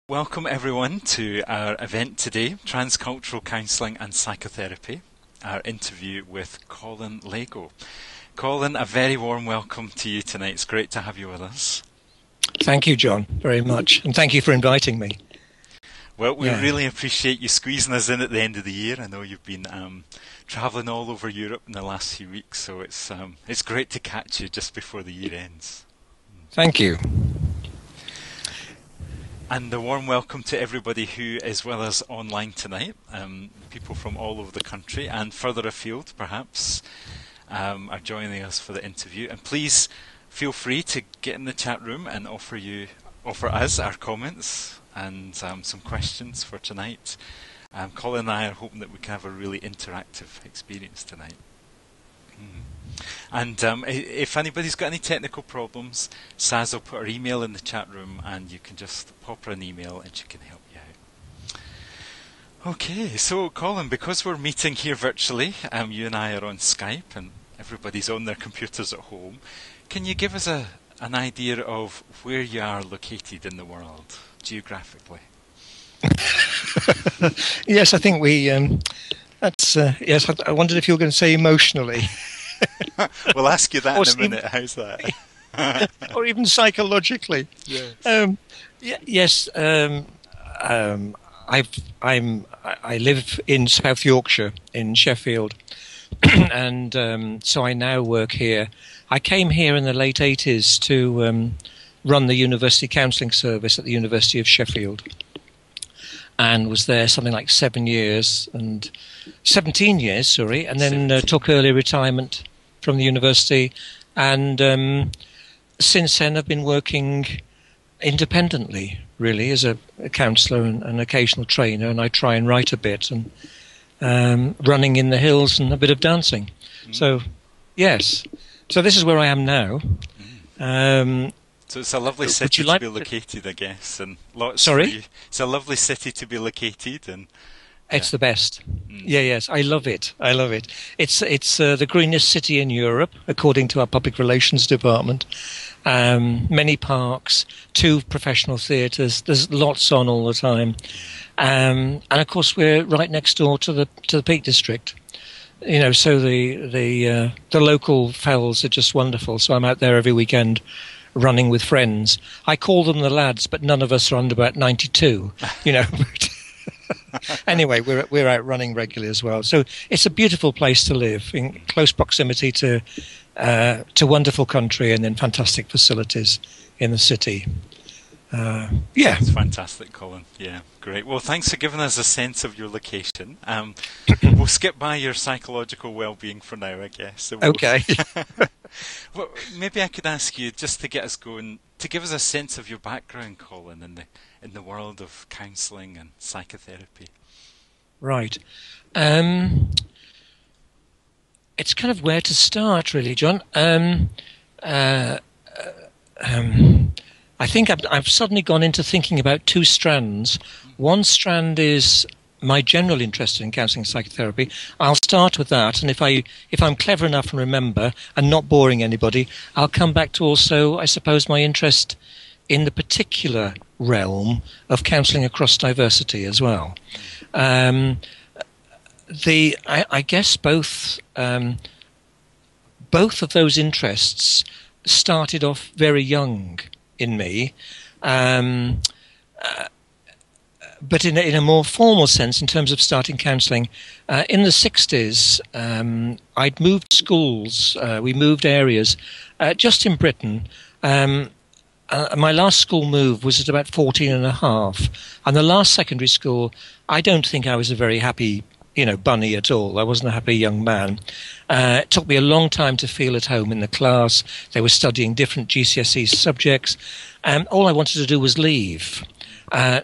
Welcome everyone to our event today, Transcultural Counselling and Psychotherapy, our interview with Colin Lago. Colin, a very warm welcome to you tonight. It's great to have you with us. Thank you, John, very much. And thank you for inviting me. Well, we really appreciate you squeezing us in at the end of the year. I know you've been travelling all over Europe in the last few weeks, so it's great to catch you just before the year ends. Thank you. And a warm welcome to everybody who is with us online tonight, people from all over the country and further afield perhaps are joining us for the interview. And please feel free to get in the chat room and offer us our comments and some questions for tonight. Colin and I are hoping that we can have a really interactive experience tonight. And if anybody's got any technical problems, Saz will put her email in the chat room and you can just pop her an email and she can help you out. Okay, so Colin, because we're meeting here virtually, you and I are on Skype and everybody's on their computers at home, can you give us an idea of where you are located in the world, geographically? Yes, I think yes, I wondered if you were going to say emotionally. We'll ask you that in a minute. How's that? Or even psychologically. Yes. Yes. I live in South Yorkshire in Sheffield, and so I now work here. I came here in the late 80s to run the university counselling service at the University of Sheffield, and was there something like 17 years, and then took early retirement from the university, and since then I've been working independently, really, as a counsellor and an occasional trainer, and I try and write a bit, and running in the hills and a bit of dancing. So, yes. So this is where I am now. So it's a lovely city to be located, I guess, and lots. Sorry? It's a lovely city to be located, and it's the best. Yes, I love it. It's the greenest city in Europe, according to our public relations department. Many parks, 2 professional theatres. There's lots on all the time, and of course we're right next door to the Peak District. You know, so the local fells are just wonderful. So I'm out there every weekend, running with friends. I call them the lads, but none of us are under about 92. You know. Anyway, we're out running regularly as well. So it's a beautiful place to live, in close proximity to wonderful country and then fantastic facilities in the city. It's fantastic, Colin. Yeah, great. Well, thanks for giving us a sense of your location. We'll skip by your psychological well-being for now, I guess. So okay. Well, maybe I could ask you, just to get us going, to give us a sense of your background, Colin, in the world of counselling and psychotherapy. Right. It's kind of where to start, really, John. I think I've suddenly gone into thinking about 2 strands. One strand is my general interest in counselling and psychotherapy. I'll start with that, and if I'm clever enough and remember, and not boring anybody, I'll come back to also, I suppose, my interest in the particular realm of counselling across diversity as well. I guess both of those interests started off very young in me, but in a more formal sense, in terms of starting counselling, in the 60s, I'd moved schools, we moved areas, just in Britain. My last school move was at about 14 and a half, and the last secondary school, I don't think I was a very happy, bunny at all. I wasn't a happy young man. It took me a long time to feel at home in the class. They were studying different GCSE subjects, and all I wanted to do was leave.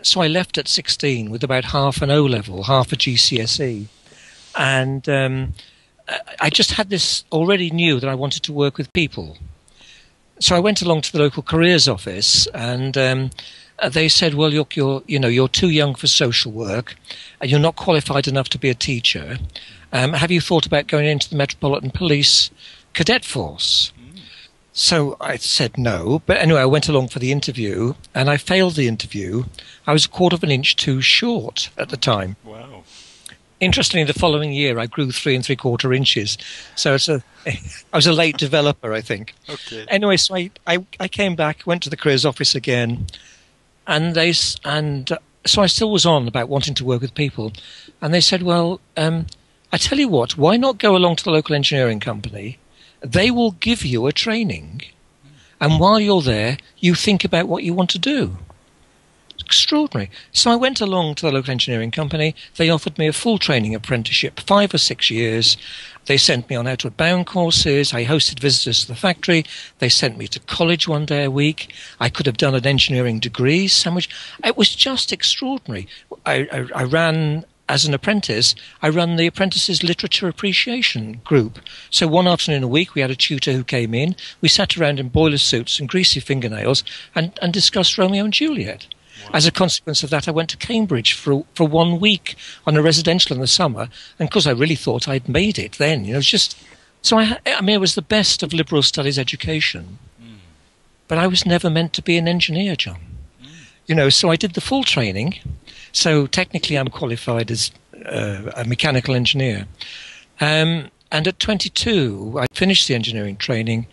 So I left at 16 with about half an O-level, half a GCSE. And I just had this, already knew that I wanted to work with people. So I went along to the local careers office, and they said, well, you're too young for social work, and you're not qualified enough to be a teacher. Have you thought about going into the Metropolitan Police Cadet Force? So I said no, but anyway, I went along for the interview, and I failed the interview. I was a quarter of an inch too short at the time. Wow. Interestingly, the following year, I grew 3 3/4 inches. So I was a late developer, I think. Okay. Anyway, so I came back, went to the careers office again, so I still was on about wanting to work with people. And they said, well, I tell you what, why not go along to the local engineering company? They will give you a training. And while you're there, you think about what you want to do. Extraordinary. So I went along to the local engineering company. They offered me a full training apprenticeship, 5 or 6 years. They sent me on outward bound courses. I hosted visitors to the factory. They sent me to college 1 day a week. I could have done an engineering degree sandwich. It was just extraordinary. I ran, as an apprentice, I ran the Apprentices Literature Appreciation Group. So one afternoon a week, we had a tutor who came in. We sat around in boiler suits and greasy fingernails and discussed Romeo and Juliet. As a consequence of that, I went to Cambridge for 1 week on a residential in the summer, and because I really thought I'd made it then, so I mean, it was the best of liberal studies education, but I was never meant to be an engineer, John. So I did the full training, so technically I'm qualified as a mechanical engineer, and at 22, I finished the engineering training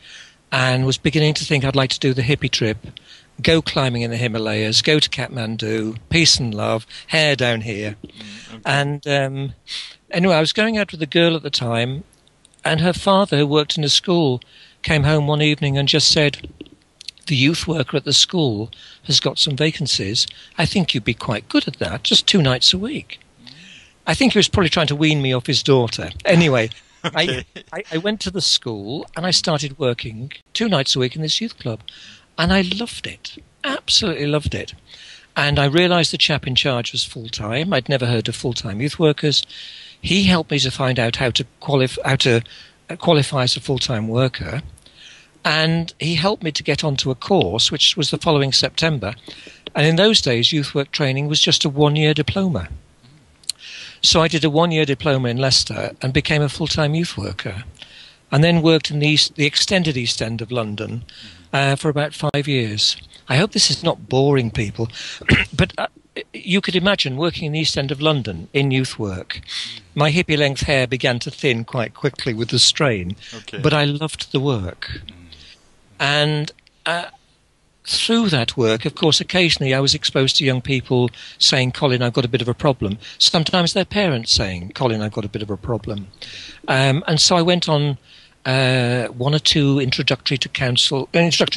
and was beginning to think I'd like to do the hippie trip. Go climbing in the Himalayas, go to Kathmandu, peace and love, hair down here. Okay. And anyway, I was going out with a girl at the time, and her father, who worked in a school, came home one evening and just said, the youth worker at the school has got some vacancies. I think you'd be quite good at that, just 2 nights a week. I think he was probably trying to wean me off his daughter. Anyway, okay. I went to the school and I started working 2 nights a week in this youth club. And I loved it, absolutely loved it. And I realised the chap in charge was full-time. I'd never heard of full-time youth workers. He helped me to find out how to qualify as a full-time worker. And he helped me to get onto a course, which was the following September. And in those days, youth work training was just a 1-year diploma. So I did a 1-year diploma in Leicester and became a full-time youth worker. And then worked in the extended East End of London for about 5 years. I hope this is not boring people, but you could imagine working in the East End of London in youth work. My hippie-length hair began to thin quite quickly with the strain, but I loved the work. And through that work, of course, occasionally I was exposed to young people saying, Colin, I've got a bit of a problem. Sometimes their parents saying, Colin, I've got a bit of a problem. And so I went on 1 or 2 introductory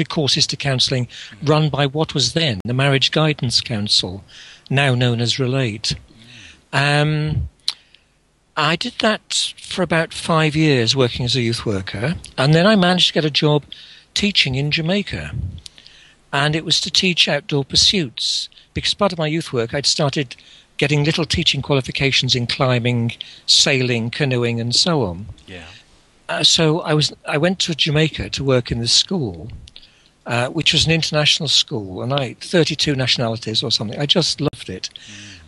courses to counselling run by what was then the Marriage Guidance Council, now known as Relate. I did that for about 5 years working as a youth worker, and then I managed to get a job teaching in Jamaica. And it was to teach outdoor pursuits, because part of my youth work I'd started getting little teaching qualifications in climbing, sailing, canoeing and so on. Yeah. So I went to Jamaica to work in this school, which was an international school, and 32 nationalities or something. I just loved it.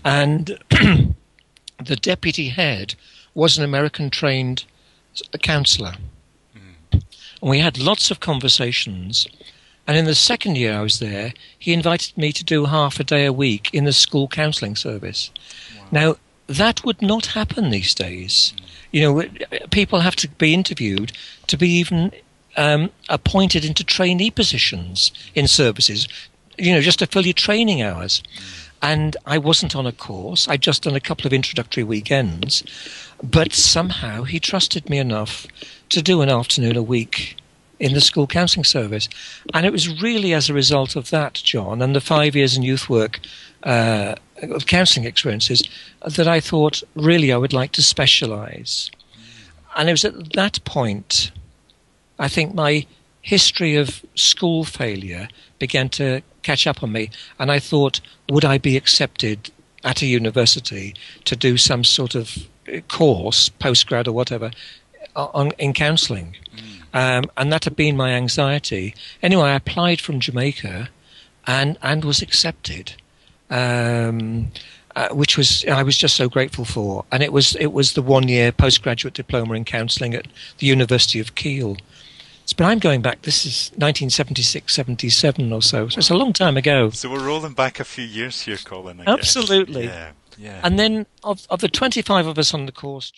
And the deputy head was an American-trained counsellor. And we had lots of conversations. And in the second year I was there, he invited me to do half a day a week in the school counselling service. Wow. Now, that would not happen these days. People have to be interviewed to be even appointed into trainee positions in services, just to fill your training hours. And I wasn't on a course. I'd just done a couple of introductory weekends. But somehow he trusted me enough to do an afternoon a week in the school counselling service. And it was really as a result of that, John, and the 5 years in youth work of counselling experiences, that I thought, really, I would like to specialise. And it was at that point, I think my history of school failure began to catch up on me, and I thought, would I be accepted at a university to do some sort of course, postgrad or whatever, in counselling? And that had been my anxiety. Anyway, I applied from Jamaica and was accepted, which I was just so grateful for. And it was the 1-year postgraduate diploma in counselling at the University of Kiel. But I'm going back, this is 1976, 77 or so. So it's a long time ago. So we're rolling back a few years here, Colin, I guess. Absolutely. Yeah, yeah. And then of the 25 of us on the course,